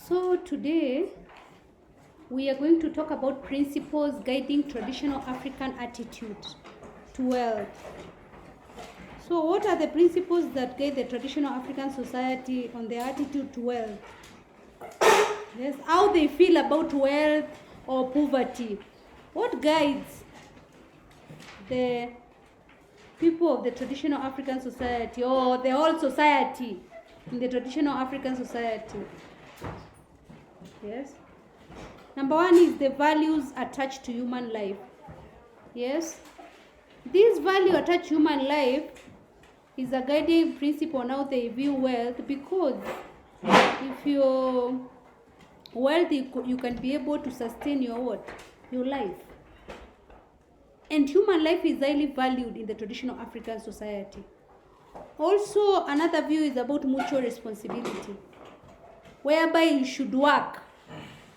So today we are going to talk about principles guiding traditional African attitude to wealth. So what are the principles that guide the traditional African society on their attitude to wealth? Yes, how they feel about wealth or poverty. What guides the people of the traditional African society or the whole society in the traditional African society? Yes. Number one is the values attached to human life. Yes. This value attached to human life is a guiding principle on how they view wealth, because if you're wealthy, you can be able to sustain your what? Your life. And human life is highly valued in the traditional African society. Also, another view is about mutual responsibility, whereby you should work.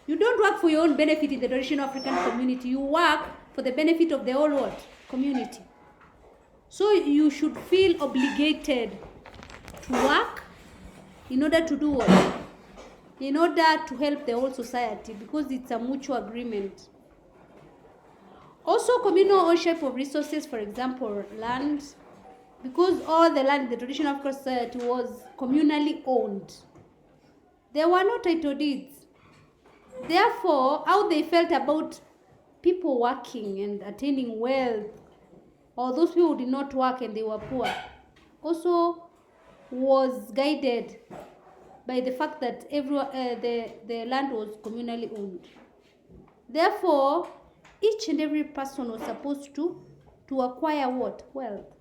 You don't work for your own benefit in the traditional African community. You work for the benefit of the whole what? Community. So you should feel obligated to work in order to do what? In order to help the whole society, because it's a mutual agreement. Also, communal ownership of resources, for example, land, because all the land in the traditional African society was communally owned. There were no title deeds. Therefore, how they felt about people working and attaining wealth, or those people who did not work and they were poor, also was guided by the fact that the land was communally owned. Therefore, each and every person was supposed to acquire what? Wealth,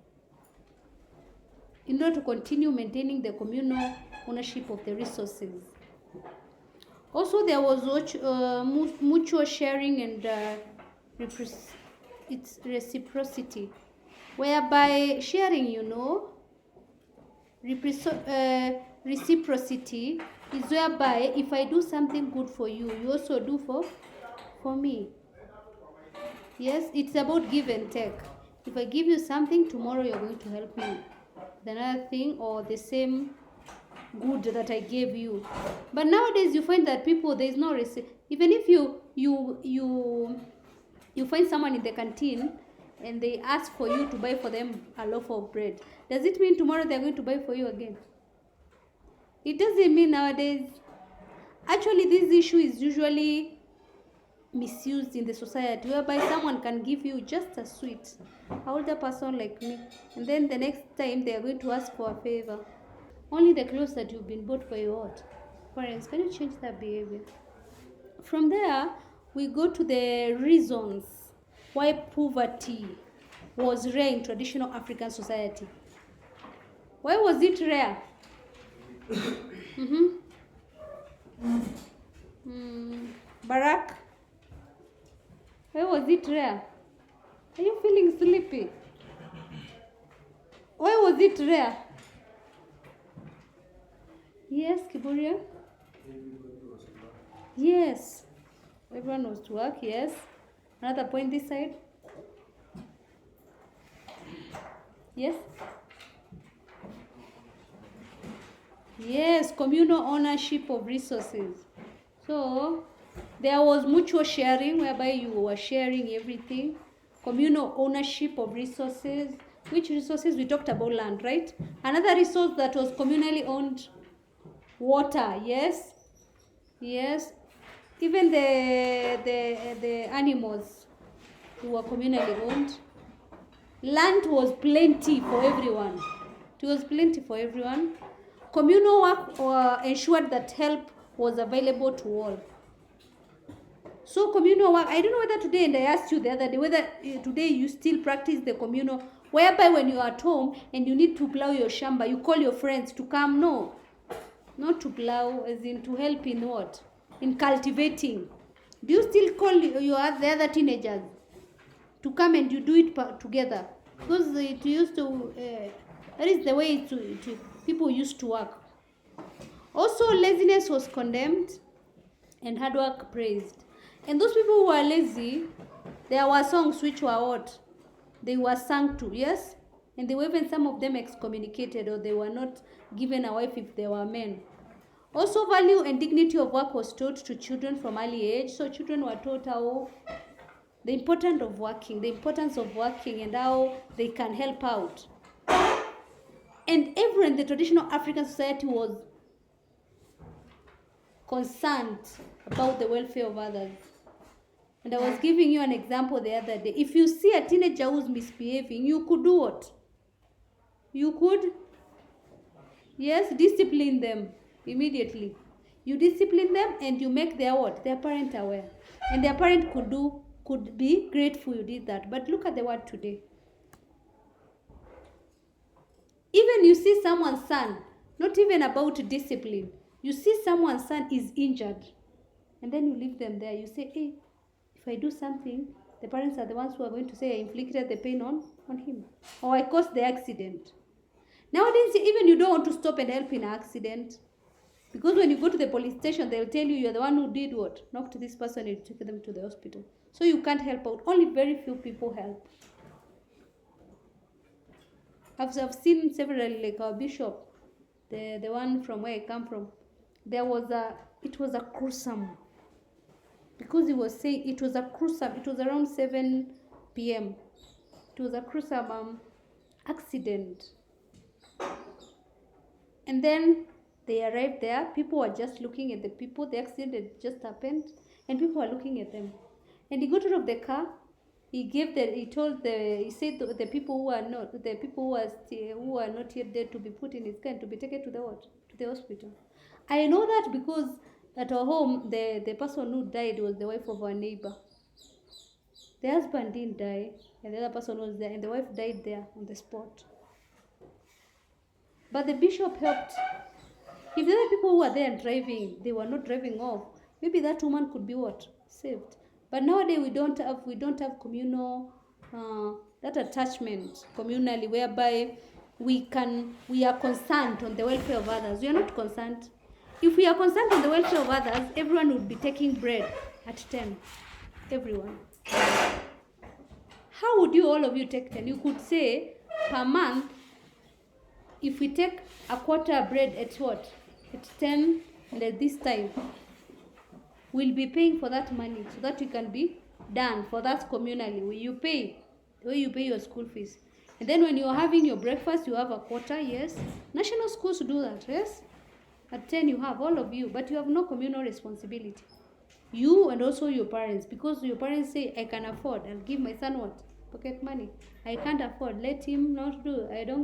in order to continue maintaining the communal ownership of the resources. Also, there was mutual sharing and its reciprocity, whereby sharing, reciprocity is whereby if I do something good for you, you also do for me. Yes, it's about give and take. If I give you something, tomorrow you're going to help me with another thing or the same good that I gave you. But nowadays you find that people, there is no receipt. Even if you find someone in the canteen and they ask for you to buy for them a loaf of bread, does it mean tomorrow they're going to buy for you again? It doesn't mean nowadays. Actually, this issue is usually misused in the society, whereby someone can give you just a sweet, an older person like me, and then the next time they are going to ask for a favor. Only the clothes that you've been bought by your what? Parents, can you change that behavior? From there, we go to the reasons why poverty was rare in traditional African society. Why was it rare? Barack? Why was it rare? Are you feeling sleepy? Why was it rare? Yes, Kiburia? Yes. Everyone was to work, yes. Another point this side. Yes? Yes, communal ownership of resources. So, there was mutual sharing, whereby you were sharing everything. Communal ownership of resources. Which resources? We talked about land, right? Another resource that was communally owned, water, yes? Yes. Even the animals who were communally owned. Land was plenty for everyone. It was plenty for everyone. Communal work ensured that help was available to all. So communal work, I don't know whether today, and I asked you the other day, whether today you still practice the communal, whereby when you are at home and you need to plow your shamba, you call your friends to come. No, not to plow, as in to help in what? In cultivating. Do you still call the other teenagers to come and you do it together? Because it used to, that is the way people used to work. Also, laziness was condemned and hard work praised. And those people who were lazy, there were songs which were what? They were sung to, yes? And they were even some of them excommunicated, or they were not given a wife if they were men. Also, value and dignity of work was taught to children from early age. So children were taught how the importance of working and how they can help out. And everyone in the traditional African society was concerned about the welfare of others. And I was giving you an example the other day. If you see a teenager who's misbehaving, you could do what? You could, yes, discipline them immediately. You discipline them and you make their what? Their parent aware. And their parent could be grateful you did that. But look at the word today. Even you see someone's son, not even about discipline. You see someone's son is injured. And then you leave them there. You say, hey, if I do something, the parents are the ones who are going to say I inflicted the pain on him. Or I caused the accident. Nowadays, even you don't want to stop and help in an accident. Because when you go to the police station, they'll tell you you're the one who did what? Knocked this person and took them to the hospital. So you can't help out. Only very few people help. I've seen several, like our bishop, the one from where I come from. It was a gruesome. Because he was saying it was a gruesome. It was around 7 p.m. It was a gruesome accident. And then they arrived there. People were just looking at the people. The accident had just happened, and people were looking at them. And he got out of the car. He said the people who are not yet dead to be put in his car and to be taken to the hospital. I know that because at our home the person who died was the wife of our neighbor. The husband didn't die, and the other person was there, and the wife died there on the spot. But the bishop helped. If the other people who were there driving, they were not driving off, maybe that woman could be what? Saved. But nowadays we don't have communal that attachment communally whereby we are concerned on the welfare of others. We are not concerned. If we are concerned on the welfare of others, everyone would be taking bread at 10. Everyone. How would all of you take 10? You could say per month, if we take a quarter of bread at what? At 10 and at this time, we'll be paying for that money so that you can be done for that communally where you pay, the way you pay your school fees. And then when you're having your breakfast, you have a quarter, yes. National schools do that, yes. At 10 you have, all of you, but you have no communal responsibility. You and also your parents, because your parents say, I can afford, I'll give my son what? Pocket money. I can't afford, let him not do, I don't